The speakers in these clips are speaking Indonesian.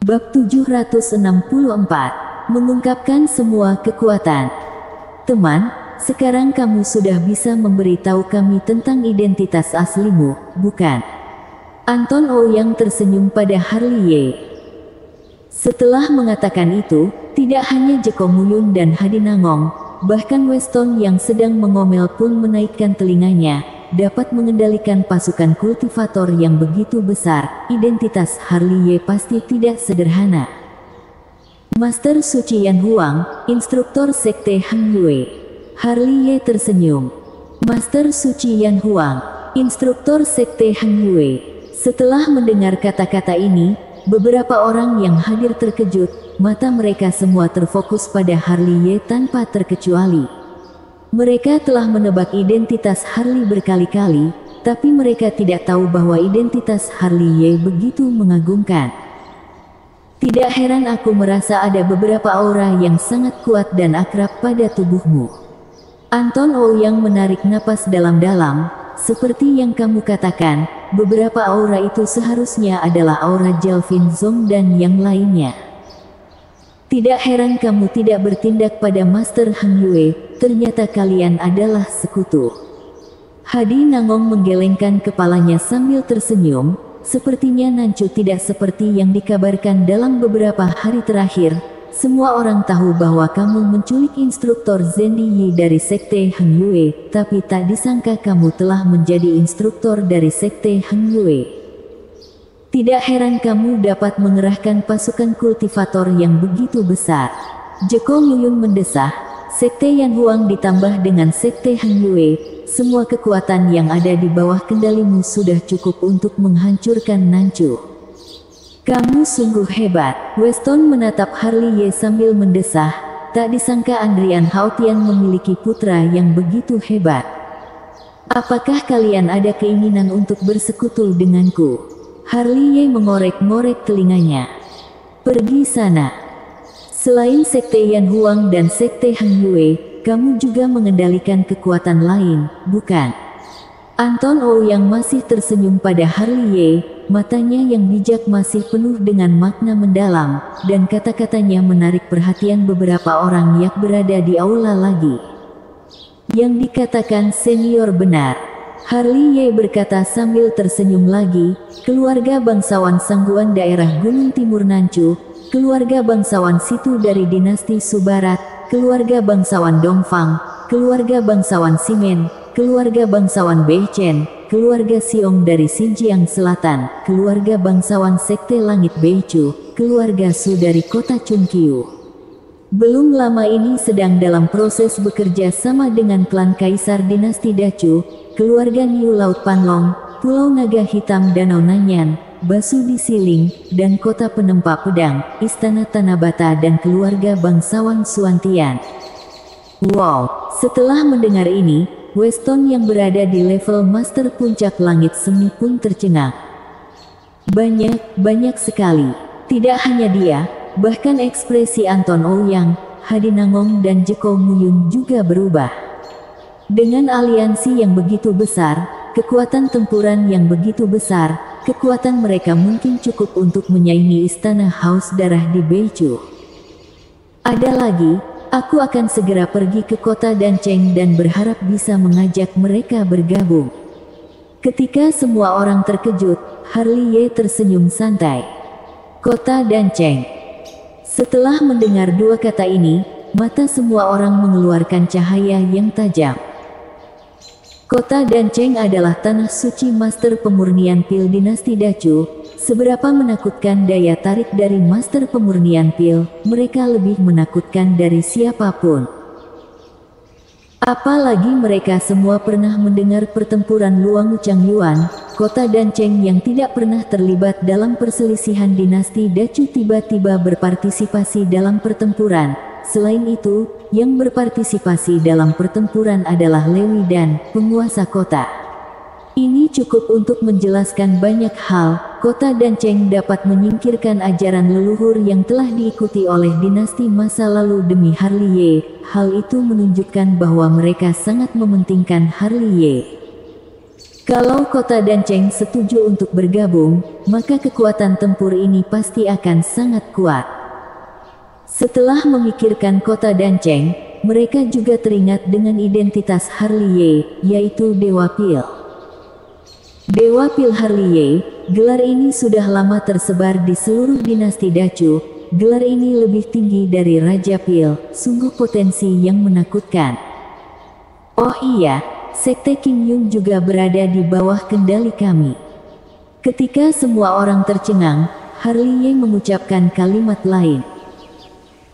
Bab 764, mengungkapkan semua kekuatan. Teman, sekarang kamu sudah bisa memberitahu kami tentang identitas aslimu, bukan? Anton Ouyang tersenyum pada Harley Ye. Setelah mengatakan itu, tidak hanya Jeko Muyun dan Hadi Nangong, bahkan Weston yang sedang mengomel pun menaikkan telinganya. Dapat mengendalikan pasukan kultivator yang begitu besar, identitas Harley Ye pasti tidak sederhana. Master Suci Yan Huang, instruktur sekte Hang Yue. Harley Ye tersenyum. Master Suci Yan Huang, instruktur sekte Hang Yue. Setelah mendengar kata-kata ini, beberapa orang yang hadir terkejut, mata mereka semua terfokus pada Harley Ye tanpa terkecuali. Mereka telah menebak identitas Harley berkali-kali, tapi mereka tidak tahu bahwa identitas Harley Ye begitu mengagumkan. Tidak heran aku merasa ada beberapa aura yang sangat kuat dan akrab pada tubuhmu. Anton Ouyang menarik napas dalam-dalam, seperti yang kamu katakan, beberapa aura itu seharusnya adalah aura Jalvin Zong dan yang lainnya. Tidak heran kamu tidak bertindak pada Master Hang Yue, ternyata kalian adalah sekutu. Hadi Nangong menggelengkan kepalanya sambil tersenyum, sepertinya Nancu tidak seperti yang dikabarkan dalam beberapa hari terakhir. Semua orang tahu bahwa kamu menculik instruktur Zendi Yi dari Sekte Hang Yue, tapi tak disangka kamu telah menjadi instruktur dari Sekte Hang Yue. Tidak heran kamu dapat mengerahkan pasukan kultivator yang begitu besar. Jeko Muyun mendesah, Sekte Yan Huang ditambah dengan Sekte Hang Yue, semua kekuatan yang ada di bawah kendalimu sudah cukup untuk menghancurkan Nancu. Kamu sungguh hebat. Weston menatap Harley Ye sambil mendesah, tak disangka Andrian Haotian memiliki putra yang begitu hebat. Apakah kalian ada keinginan untuk bersekutu denganku? Harley Ye mengorek-ngorek telinganya. Pergi sana. Selain Sekte Yan Huang dan Sekte Hang Yue, kamu juga mengendalikan kekuatan lain, bukan? Anton Ouyang masih tersenyum pada Harley Ye, matanya yang bijak masih penuh dengan makna mendalam, dan kata-katanya menarik perhatian beberapa orang yang berada di aula lagi. Yang dikatakan senior benar. Harley Ye berkata sambil tersenyum lagi, keluarga bangsawan Sangguan daerah Gunung Timur Nancu, keluarga bangsawan Situ dari dinasti Subarat, keluarga bangsawan Dongfang, keluarga bangsawan Simen, keluarga bangsawan Beichen, keluarga Siong dari Xinjiang Selatan, keluarga bangsawan Sekte Langit Beichu, keluarga Su dari kota Chunqiu. Belum lama ini sedang dalam proses bekerja sama dengan klan Kaisar dinasti Dacu, keluarga Niu Laut Panlong, Pulau Naga Hitam Danau Nanyan, Basu di Siling, dan kota Penempa Pedang, Istana Tanabata dan keluarga bangsawan Suantian. Wow, setelah mendengar ini, Weston yang berada di level Master Puncak Langit Semi pun tercengang. Banyak sekali. Tidak hanya dia, bahkan ekspresi Anton Ouyang, Hadi Nangong dan Jeko Muyun juga berubah. Dengan aliansi yang begitu besar, kekuatan tempuran yang begitu besar, kekuatan mereka mungkin cukup untuk menyaingi istana Haus Darah di Beichu. Ada lagi, aku akan segera pergi ke kota Dancheng dan berharap bisa mengajak mereka bergabung. Ketika semua orang terkejut, Harley Ye tersenyum santai. Kota Dancheng. Setelah mendengar dua kata ini, mata semua orang mengeluarkan cahaya yang tajam. Kota Dancheng adalah tanah suci Master Pemurnian Pil dinasti Dacu. Seberapa menakutkan daya tarik dari Master Pemurnian Pil, mereka lebih menakutkan dari siapapun. Apalagi mereka semua pernah mendengar pertempuran Luang Chang Yuan. Kota Dancheng yang tidak pernah terlibat dalam perselisihan dinasti Dacu tiba-tiba berpartisipasi dalam pertempuran. Selain itu, yang berpartisipasi dalam pertempuran adalah Lewi Dan, penguasa kota. Ini cukup untuk menjelaskan banyak hal. Kota Dancheng dapat menyingkirkan ajaran leluhur yang telah diikuti oleh dinasti masa lalu demi Harley Ye. Hal itu menunjukkan bahwa mereka sangat mementingkan Harley Ye. Kalau kota Danceng setuju untuk bergabung, maka kekuatan tempur ini pasti akan sangat kuat. Setelah memikirkan kota Danceng, mereka juga teringat dengan identitas Harley, yaitu Dewa Pil. Dewa Pil Harley, gelar ini sudah lama tersebar di seluruh dinasti Dacu. Gelar ini lebih tinggi dari Raja Pil, sungguh potensi yang menakutkan. Oh iya, Sekte King Yun juga berada di bawah kendali kami. Ketika semua orang tercengang, Harley mengucapkan kalimat lain.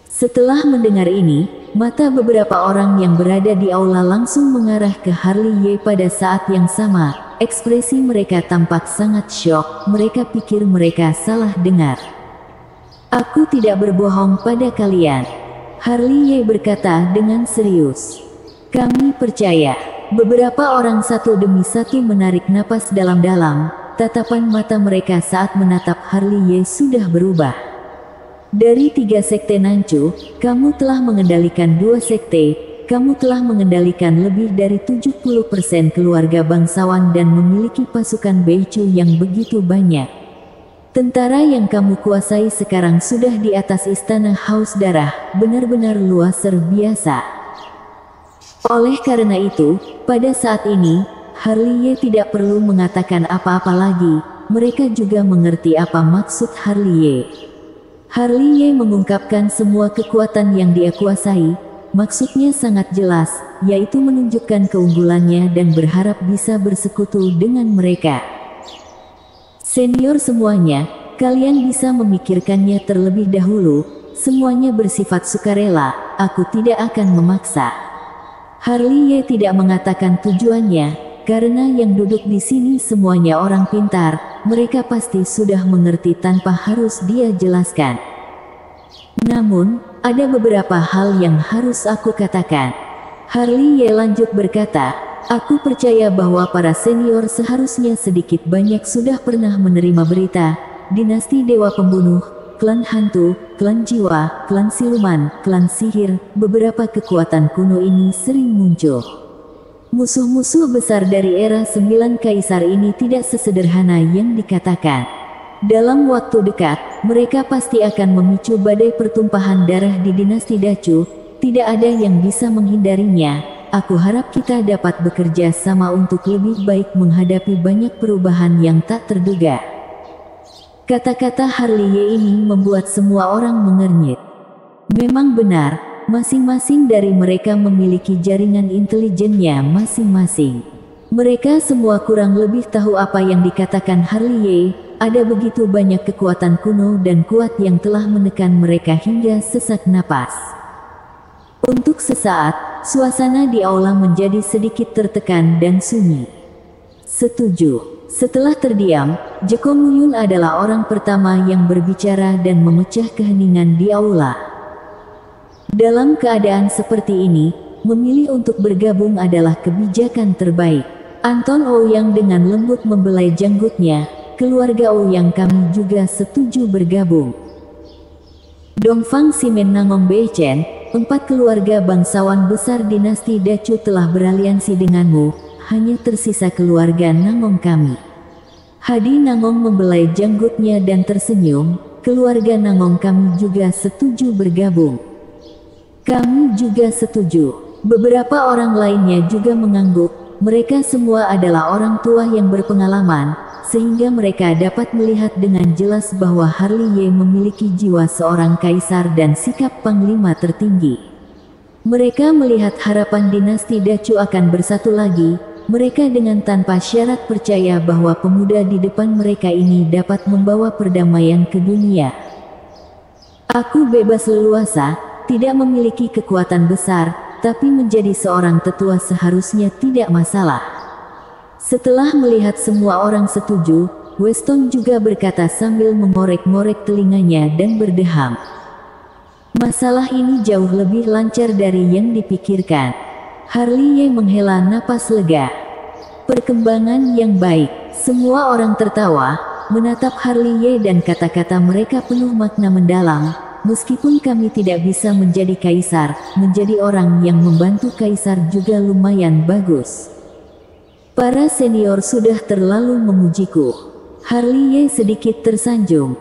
Setelah mendengar ini, mata beberapa orang yang berada di aula langsung mengarah ke Harley pada saat yang sama. Ekspresi mereka tampak sangat syok, mereka pikir mereka salah dengar. Aku tidak berbohong pada kalian, Harley berkata dengan serius. Kami percaya. Beberapa orang satu demi satu menarik napas dalam-dalam, tatapan mata mereka saat menatap Harley sudah berubah. Dari 3 sekte Nanchu, kamu telah mengendalikan 2 sekte, kamu telah mengendalikan lebih dari 70% keluarga bangsawan dan memiliki pasukan Beichu yang begitu banyak. Tentara yang kamu kuasai sekarang sudah di atas istana Haus Darah, benar-benar luar biasa. Oleh karena itu, pada saat ini, Harley tidak perlu mengatakan apa-apa lagi, mereka juga mengerti apa maksud Harley. Harley mengungkapkan semua kekuatan yang dia kuasai, maksudnya sangat jelas, yaitu menunjukkan keunggulannya dan berharap bisa bersekutu dengan mereka. Senior semuanya, kalian bisa memikirkannya terlebih dahulu, semuanya bersifat sukarela, aku tidak akan memaksa. Harley tidak mengatakan tujuannya, karena yang duduk di sini semuanya orang pintar, mereka pasti sudah mengerti tanpa harus dia jelaskan. Namun, ada beberapa hal yang harus aku katakan. Harley lanjut berkata, aku percaya bahwa para senior seharusnya sedikit banyak sudah pernah menerima berita, dinasti Dewa Pembunuh, klan hantu, klan jiwa, klan siluman, klan sihir, beberapa kekuatan kuno ini sering muncul. Musuh-musuh besar dari era 9 kaisar ini tidak sesederhana yang dikatakan. Dalam waktu dekat, mereka pasti akan memicu badai pertumpahan darah di dinasti Dacu, tidak ada yang bisa menghindarinya. Aku harap kita dapat bekerja sama untuk lebih baik menghadapi banyak perubahan yang tak terduga. Kata-kata Harley ini membuat semua orang mengernyit. Memang benar, masing-masing dari mereka memiliki jaringan intelijennya masing-masing. Mereka semua kurang lebih tahu apa yang dikatakan Harley, ada begitu banyak kekuatan kuno dan kuat yang telah menekan mereka hingga sesak napas. Untuk sesaat, suasana di aula menjadi sedikit tertekan dan sunyi. Setuju. Setelah terdiam, Jeko Muyun adalah orang pertama yang berbicara dan memecah keheningan di aula. Dalam keadaan seperti ini, memilih untuk bergabung adalah kebijakan terbaik. Anton Ouyang dengan lembut membelai janggutnya, keluarga Ouyang kami juga setuju bergabung. Dongfang Simen Nangong Beichen, 4 keluarga bangsawan besar dinasti Dacu telah beraliansi denganmu, hanya tersisa keluarga Nangong kami. Hadi Nangong membelai janggutnya dan tersenyum, keluarga Nangong kami juga setuju bergabung. Kami juga setuju. Beberapa orang lainnya juga mengangguk, mereka semua adalah orang tua yang berpengalaman, sehingga mereka dapat melihat dengan jelas bahwa Harley memiliki jiwa seorang kaisar dan sikap panglima tertinggi. Mereka melihat harapan dinasti Dacu akan bersatu lagi, mereka dengan tanpa syarat percaya bahwa pemuda di depan mereka ini dapat membawa perdamaian ke dunia. Aku bebas leluasa, tidak memiliki kekuatan besar, tapi menjadi seorang tetua seharusnya tidak masalah. Setelah melihat semua orang setuju, Weston juga berkata sambil mengorek-ngorek telinganya dan berdeham. Masalah ini jauh lebih lancar dari yang dipikirkan. Harley menghela napas lega. Perkembangan yang baik. Semua orang tertawa, menatap Harley dan kata-kata mereka penuh makna mendalam. Meskipun kami tidak bisa menjadi kaisar, menjadi orang yang membantu kaisar juga lumayan bagus. Para senior sudah terlalu memujiku. Harley Ye sedikit tersanjung.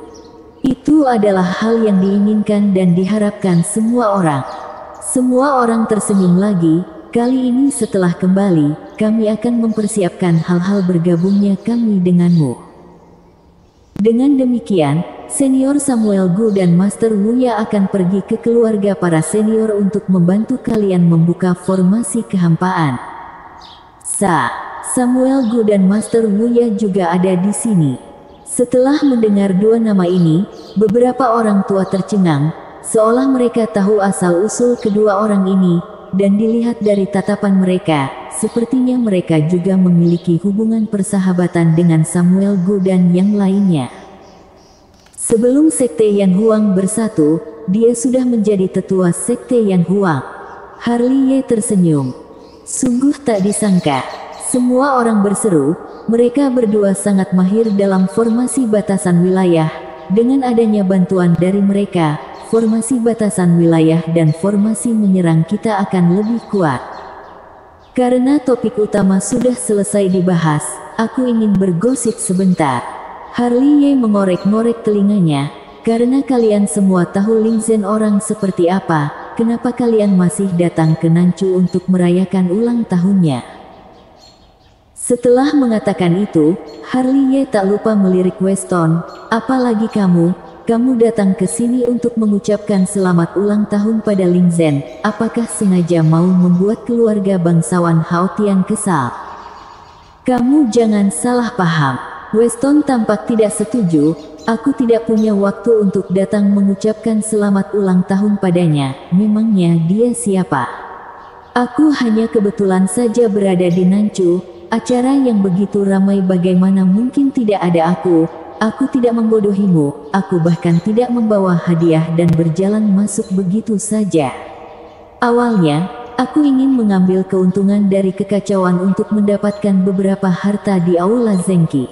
Itu adalah hal yang diinginkan dan diharapkan semua orang. Semua orang tersenyum lagi. Kali ini setelah kembali, kami akan mempersiapkan hal-hal bergabungnya kami denganmu. Dengan demikian, Senior Samuel Gu dan Master Wuya akan pergi ke keluarga para senior untuk membantu kalian membuka formasi kehampaan. Samuel Gu dan Master Wuya juga ada di sini. Setelah mendengar dua nama ini, beberapa orang tua tercengang, seolah mereka tahu asal-usul kedua orang ini. Dan dilihat dari tatapan mereka, sepertinya mereka juga memiliki hubungan persahabatan dengan Samuel Gu dan yang lainnya. Sebelum Sekte Yan Huang bersatu, dia sudah menjadi tetua Sekte Yan Huang. Harley Ye tersenyum. Sungguh tak disangka. Semua orang berseru, mereka berdua sangat mahir dalam formasi batasan wilayah. Dengan adanya bantuan dari mereka, formasi batasan wilayah dan formasi menyerang kita akan lebih kuat. Karena topik utama sudah selesai dibahas, aku ingin bergosip sebentar. Harley Ye mengorek-ngorek telinganya. Karena kalian semua tahu Ling Zhen orang seperti apa, kenapa kalian masih datang ke Nanchu untuk merayakan ulang tahunnya? Setelah mengatakan itu, Harley Ye tak lupa melirik Weston, apalagi kamu datang ke sini untuk mengucapkan selamat ulang tahun pada Ling Zhen. Apakah sengaja mau membuat keluarga bangsawan Hao Tian kesal? Kamu jangan salah paham. Weston tampak tidak setuju. Aku tidak punya waktu untuk datang mengucapkan selamat ulang tahun padanya. Memangnya dia siapa? Aku hanya kebetulan saja berada di Nanchu. Acara yang begitu ramai, bagaimana mungkin tidak ada aku? Aku tidak membodohimu, aku bahkan tidak membawa hadiah dan berjalan masuk begitu saja. Awalnya, aku ingin mengambil keuntungan dari kekacauan untuk mendapatkan beberapa harta di Aula Zengqi.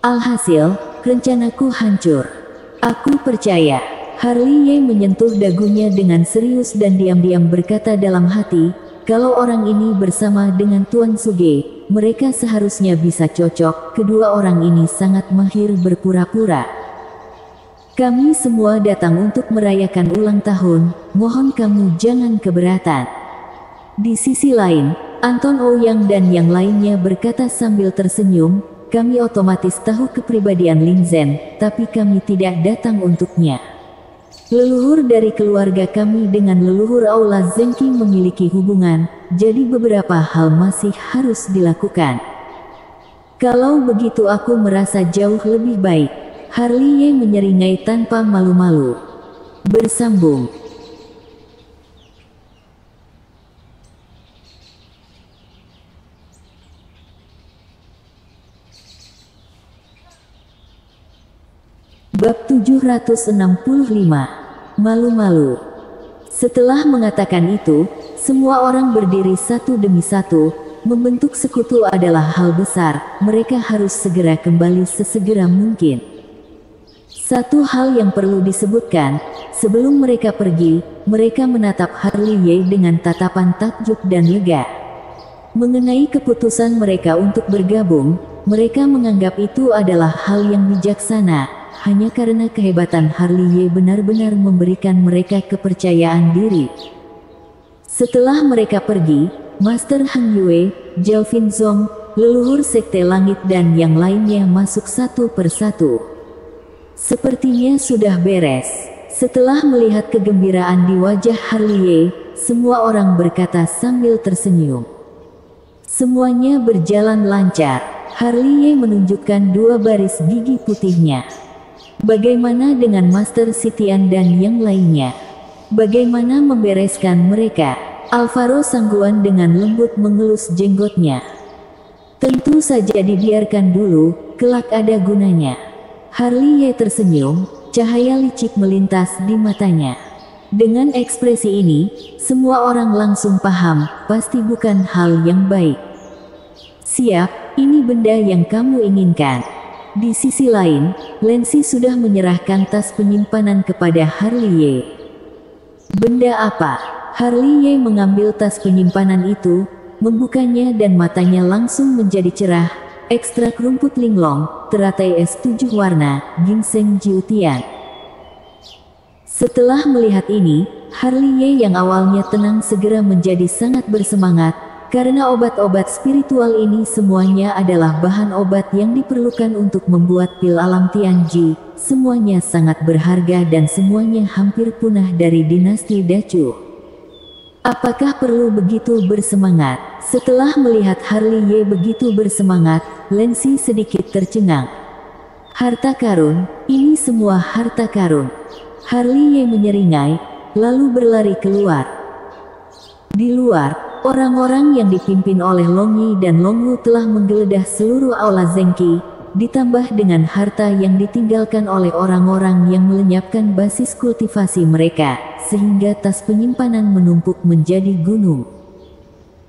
Alhasil, rencanaku hancur. Aku percaya. Harley Ye menyentuh dagunya dengan serius dan diam-diam berkata dalam hati, kalau orang ini bersama dengan Tuan Suge, mereka seharusnya bisa cocok. Kedua orang ini sangat mahir berpura-pura. Kami semua datang untuk merayakan ulang tahun, mohon kamu jangan keberatan. Di sisi lain, Anton Ouyang dan yang lainnya berkata sambil tersenyum, kami otomatis tahu kepribadian Ling Zhen, tapi kami tidak datang untuknya. Leluhur dari keluarga kami dengan leluhur Aula Zengqi memiliki hubungan, jadi beberapa hal masih harus dilakukan. Kalau begitu aku merasa jauh lebih baik. Harley Ye menyeringai tanpa malu-malu. Bersambung. Bab 765. Malu-malu. Setelah mengatakan itu, semua orang berdiri satu demi satu. Membentuk sekutu adalah hal besar, mereka harus segera kembali sesegera mungkin. Satu hal yang perlu disebutkan, sebelum mereka pergi, mereka menatap Harley Ye dengan tatapan takjub dan lega. Mengenai keputusan mereka untuk bergabung, mereka menganggap itu adalah hal yang bijaksana. Hanya karena kehebatan Harley Ye benar-benar memberikan mereka kepercayaan diri. Setelah mereka pergi, Master Han Yue, Zhao Zong, leluhur Sekte Langit dan yang lainnya masuk satu persatu. Sepertinya sudah beres. Setelah melihat kegembiraan di wajah Harley Ye, semua orang berkata sambil tersenyum. Semuanya berjalan lancar. Harley Ye menunjukkan dua baris gigi putihnya. Bagaimana dengan Master Sitian dan yang lainnya? Bagaimana membereskan mereka? Alvaro Sangguan dengan lembut mengelus jenggotnya. Tentu saja dibiarkan dulu, kelak ada gunanya. Harley Ye tersenyum, cahaya licik melintas di matanya. Dengan ekspresi ini, semua orang langsung paham, pasti bukan hal yang baik. Siap, ini benda yang kamu inginkan. Di sisi lain, Lancy sudah menyerahkan tas penyimpanan kepada Harley Ye. Benda apa? Harley Ye mengambil tas penyimpanan itu, membukanya dan matanya langsung menjadi cerah. Ekstrak rumput linglong, teratai es 7 warna, ginseng jiutian. Setelah melihat ini, Harley Ye yang awalnya tenang segera menjadi sangat bersemangat, karena obat-obat spiritual ini semuanya adalah bahan obat yang diperlukan untuk membuat pil alam Tianji. Semuanya sangat berharga dan semuanya hampir punah dari dinasti Dacu. Apakah perlu begitu bersemangat? Setelah melihat Harley Ye begitu bersemangat, Lancy sedikit tercengang. Harta karun, ini semua harta karun. Harley Ye menyeringai, lalu berlari keluar. Di luar, orang-orang yang dipimpin oleh Long Yi dan Long Wu telah menggeledah seluruh aula Zengqi, ditambah dengan harta yang ditinggalkan oleh orang-orang yang melenyapkan basis kultivasi mereka, sehingga tas penyimpanan menumpuk menjadi gunung.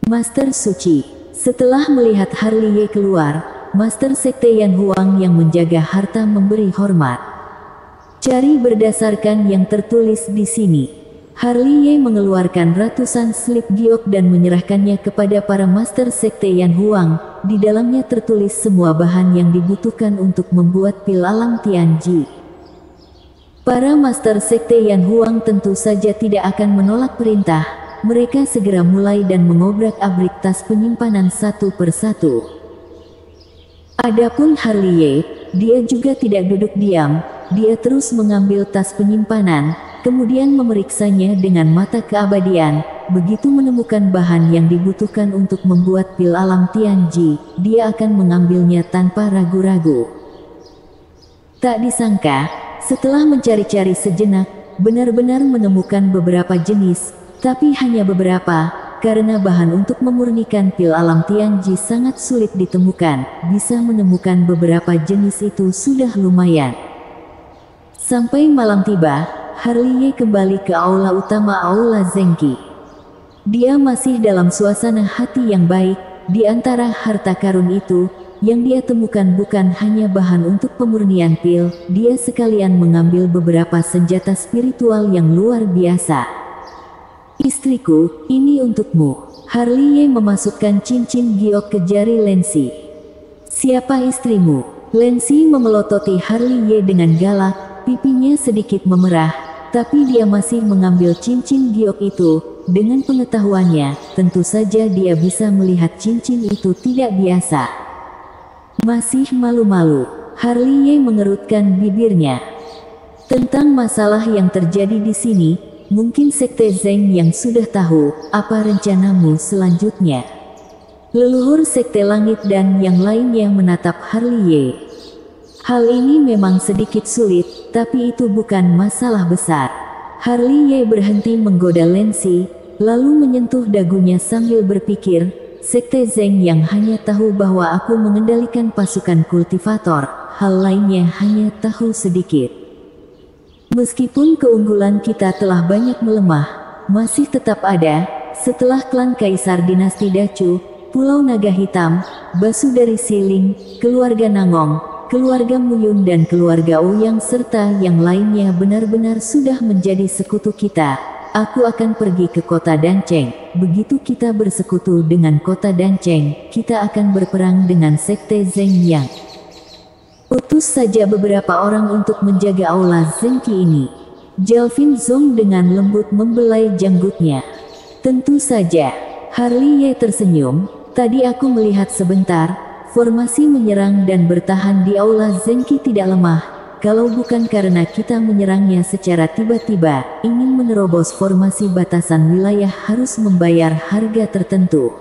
Master Suci. Setelah melihat Harley Ye keluar, Master Sekte Yan Huang yang menjaga harta memberi hormat. Cari berdasarkan yang tertulis di sini. Harley Ye mengeluarkan ratusan slip giok dan menyerahkannya kepada para Master Sekte Yan Huang. Di dalamnya tertulis semua bahan yang dibutuhkan untuk membuat pil alam Tianji. Para Master Sekte Yan Huang tentu saja tidak akan menolak perintah. Mereka segera mulai dan mengobrak-abrik tas penyimpanan satu persatu. Adapun Harley Ye, dia juga tidak duduk diam. Dia terus mengambil tas penyimpanan, kemudian memeriksanya dengan mata keabadian. Begitu menemukan bahan yang dibutuhkan untuk membuat pil alam Tianji, dia akan mengambilnya tanpa ragu-ragu. Tak disangka, setelah mencari-cari sejenak, benar-benar menemukan beberapa jenis, tapi hanya beberapa, karena bahan untuk memurnikan pil alam Tianji sangat sulit ditemukan. Bisa menemukan beberapa jenis itu sudah lumayan. Sampai malam tiba, Harley Ye kembali ke aula utama aula Zengqi. Dia masih dalam suasana hati yang baik. Di antara harta karun itu, yang dia temukan bukan hanya bahan untuk pemurnian pil, dia sekalian mengambil beberapa senjata spiritual yang luar biasa. Istriku, ini untukmu. Harley Ye memasukkan cincin giok ke jari Lancy. Siapa istrimu? Lancy memelototi Harley Ye dengan galak. Pipinya sedikit memerah, tapi dia masih mengambil cincin giok itu. Dengan pengetahuannya, tentu saja dia bisa melihat cincin itu tidak biasa. Masih malu-malu, Harley Ye mengerutkan bibirnya. Tentang masalah yang terjadi di sini, mungkin Sekte Zeng yang sudah tahu. Apa rencanamu selanjutnya? Leluhur Sekte Langit dan yang lainnya menatap Harley Ye. Hal ini memang sedikit sulit, tapi itu bukan masalah besar. Harley Ye berhenti menggoda Lancy, lalu menyentuh dagunya sambil berpikir, Sekte Zeng yang hanya tahu bahwa aku mengendalikan pasukan kultivator, hal lainnya hanya tahu sedikit. Meskipun keunggulan kita telah banyak melemah, masih tetap ada, setelah klan Kaisar Dinasti Dacu, Pulau Naga Hitam, Basudari Siling, keluarga Nangong, keluarga Muyun dan keluarga Ouyang serta yang lainnya benar-benar sudah menjadi sekutu kita. Aku akan pergi ke kota Danceng. Begitu kita bersekutu dengan kota Danceng, kita akan berperang dengan Sekte Zeng Yang. Utus saja beberapa orang untuk menjaga aula Zengqi ini. Jalvin Zong dengan lembut membelai janggutnya. Tentu saja. Harley Ye tersenyum. Tadi aku melihat sebentar. Formasi menyerang dan bertahan di aula Zengqi tidak lemah. Kalau bukan karena kita menyerangnya secara tiba-tiba, ingin menerobos formasi batasan wilayah harus membayar harga tertentu.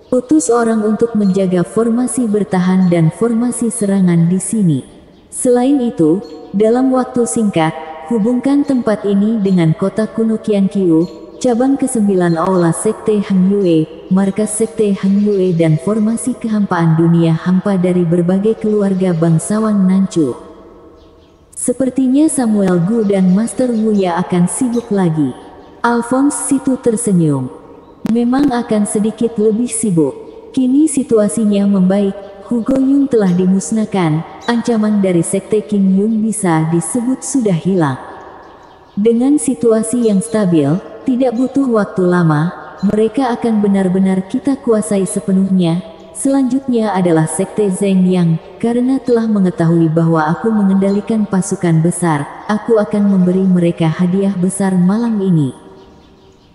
Utus orang untuk menjaga formasi bertahan dan formasi serangan di sini. Selain itu, dalam waktu singkat, hubungkan tempat ini dengan kota kuno Qianqiu, cabang ke-9 aula Sekte Hang Yue, markas Sekte Hang Yue dan formasi kehampaan dunia hampa dari berbagai keluarga bangsawan Nanchu. Sepertinya Samuel Gu dan Master Wuya akan sibuk lagi. Alphonse Situ tersenyum. Memang akan sedikit lebih sibuk. Kini situasinya membaik. Hugo Yun telah dimusnahkan. Ancaman dari Sekte King Yun bisa disebut sudah hilang. Dengan situasi yang stabil, tidak butuh waktu lama, mereka akan benar-benar kita kuasai sepenuhnya. Selanjutnya adalah Sekte Zheng Yang. Karena telah mengetahui bahwa aku mengendalikan pasukan besar, aku akan memberi mereka hadiah besar malam ini.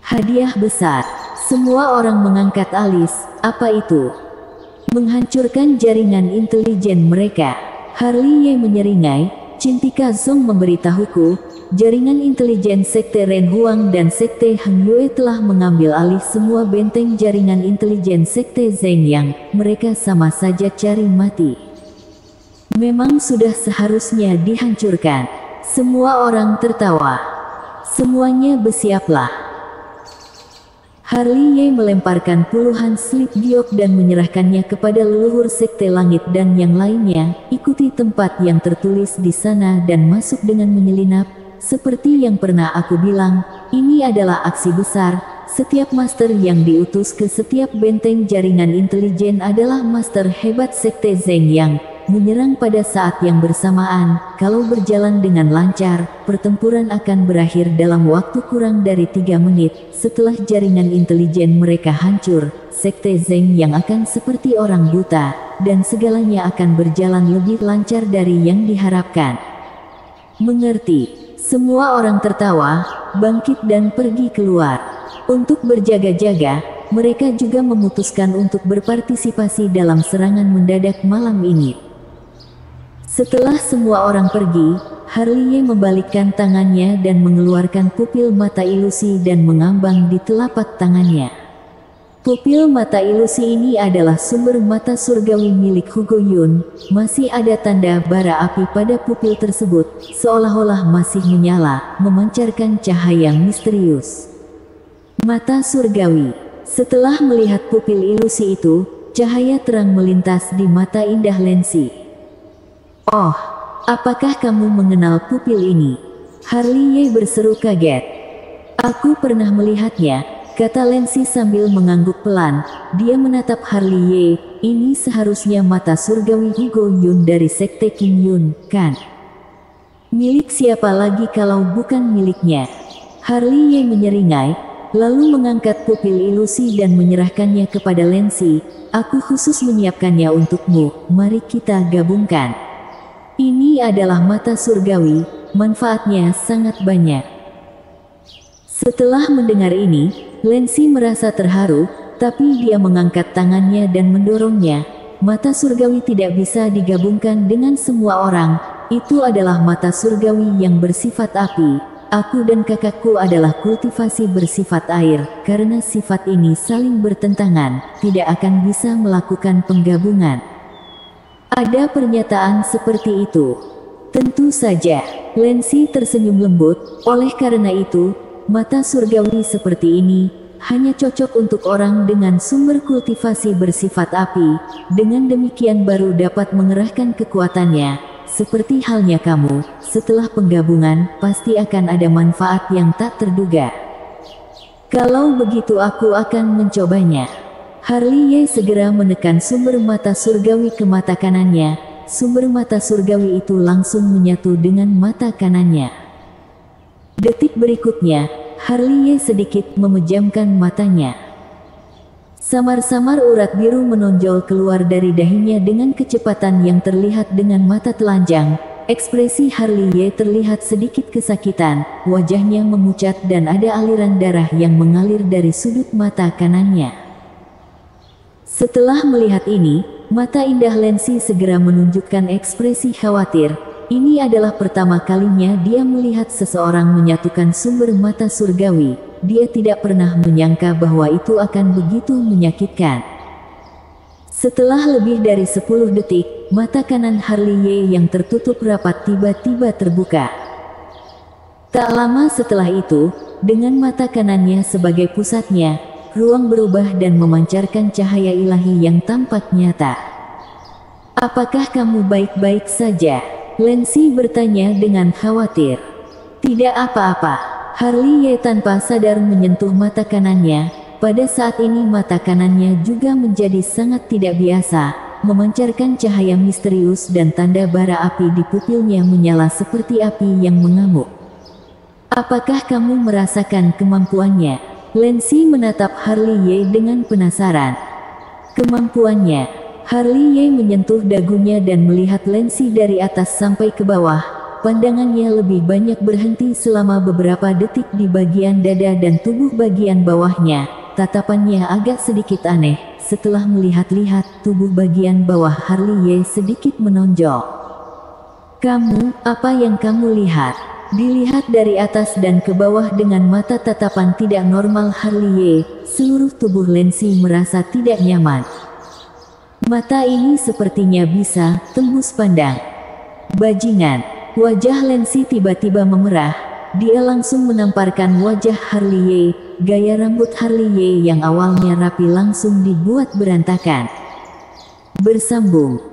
Hadiah besar. Semua orang mengangkat alis. Apa itu? Menghancurkan jaringan intelijen mereka. Harley Ye menyeringai. Cintika Zong memberitahuku, jaringan intelijen Sekte Ren Huang dan Sekte Heng Yue telah mengambil alih semua benteng jaringan intelijen Sekte Zheng Yang. Mereka sama saja cari mati. Memang sudah seharusnya dihancurkan. Semua orang tertawa. Semuanya bersiaplah. Harley Ye melemparkan puluhan slip giok dan menyerahkannya kepada leluhur Sekte Langit dan yang lainnya. Ikuti tempat yang tertulis di sana dan masuk dengan menyelinap. Seperti yang pernah aku bilang, ini adalah aksi besar. Setiap master yang diutus ke setiap benteng jaringan intelijen adalah master hebat Sekte Zheng Yang. Menyerang pada saat yang bersamaan. Kalau berjalan dengan lancar, pertempuran akan berakhir dalam waktu kurang dari 3 menit. Setelah jaringan intelijen mereka hancur, Sekte Zheng yang akan seperti orang buta, dan segalanya akan berjalan lebih lancar dari yang diharapkan. Mengerti? Semua orang tertawa, bangkit dan pergi keluar. Untuk berjaga-jaga, mereka juga memutuskan untuk berpartisipasi dalam serangan mendadak malam ini. Setelah semua orang pergi, Harley Ye membalikkan tangannya dan mengeluarkan pupil mata ilusi dan mengambang di telapak tangannya. Pupil mata ilusi ini adalah sumber mata surgawi milik Hugo Yun. Masih ada tanda bara api pada pupil tersebut, seolah-olah masih menyala, memancarkan cahaya misterius. Mata surgawi. Setelah melihat pupil ilusi itu, cahaya terang melintas di mata indah Lensi. Oh, apakah kamu mengenal pupil ini? Harley Ye berseru kaget. Aku pernah melihatnya, kata Lensi sambil mengangguk pelan. Dia menatap Harley Ye. Ini seharusnya mata surgawi Hugo Yun dari Sekte Qin Yun, kan? Milik siapa lagi kalau bukan miliknya? Harley Ye menyeringai, lalu mengangkat pupil ilusi dan menyerahkannya kepada Lensi. Aku khusus menyiapkannya untukmu, mari kita gabungkan. Ini adalah mata surgawi, manfaatnya sangat banyak. Setelah mendengar ini, Lensi merasa terharu, tapi dia mengangkat tangannya dan mendorongnya. Mata surgawi tidak bisa digabungkan dengan semua orang, itu adalah mata surgawi yang bersifat api. Aku dan kakakku adalah kultivasi bersifat air, karena sifat ini saling bertentangan, tidak akan bisa melakukan penggabungan. Ada pernyataan seperti itu. Tentu saja, Lensi tersenyum lembut. Oleh karena itu, mata surgawi seperti ini hanya cocok untuk orang dengan sumber kultivasi bersifat api. Dengan demikian baru dapat mengerahkan kekuatannya. Seperti halnya kamu, setelah penggabungan pasti akan ada manfaat yang tak terduga. Kalau begitu aku akan mencobanya. Harley Ye segera menekan sumber mata surgawi ke mata kanannya. Sumber mata surgawi itu langsung menyatu dengan mata kanannya. Detik berikutnya, Harley Ye sedikit memejamkan matanya. Samar-samar urat biru menonjol keluar dari dahinya dengan kecepatan yang terlihat dengan mata telanjang. Ekspresi Harley Ye terlihat sedikit kesakitan, wajahnya memucat dan ada aliran darah yang mengalir dari sudut mata kanannya. Setelah melihat ini, mata indah Lensi segera menunjukkan ekspresi khawatir. Ini adalah pertama kalinya dia melihat seseorang menyatukan sumber mata surgawi. Dia tidak pernah menyangka bahwa itu akan begitu menyakitkan. Setelah lebih dari 10 detik, mata kanan Harley Ye yang tertutup rapat tiba-tiba terbuka. Tak lama setelah itu, dengan mata kanannya sebagai pusatnya, ruang berubah dan memancarkan cahaya ilahi yang tampak nyata. Apakah kamu baik-baik saja? Lensi bertanya dengan khawatir. Tidak apa-apa. Harley Ye tanpa sadar menyentuh mata kanannya. Pada saat ini mata kanannya juga menjadi sangat tidak biasa, memancarkan cahaya misterius dan tanda bara api di pupilnya menyala seperti api yang mengamuk. Apakah kamu merasakan kemampuannya? Lancy menatap Harley Ye dengan penasaran. Kemampuannya, Harley Ye menyentuh dagunya dan melihat Lancy dari atas sampai ke bawah. Pandangannya lebih banyak berhenti selama beberapa detik di bagian dada dan tubuh bagian bawahnya. Tatapannya agak sedikit aneh. Setelah melihat-lihat, tubuh bagian bawah Harley Ye sedikit menonjol. "Kamu, apa yang kamu lihat?" Dilihat dari atas dan ke bawah dengan mata tatapan tidak normal Harley Ye, seluruh tubuh Lancy merasa tidak nyaman. Mata ini sepertinya bisa tembus pandang. Bajingan, wajah Lancy tiba-tiba memerah. Dia langsung menamparkan wajah Harley Ye. Gaya rambut Harley Ye yang awalnya rapi langsung dibuat berantakan. Bersambung.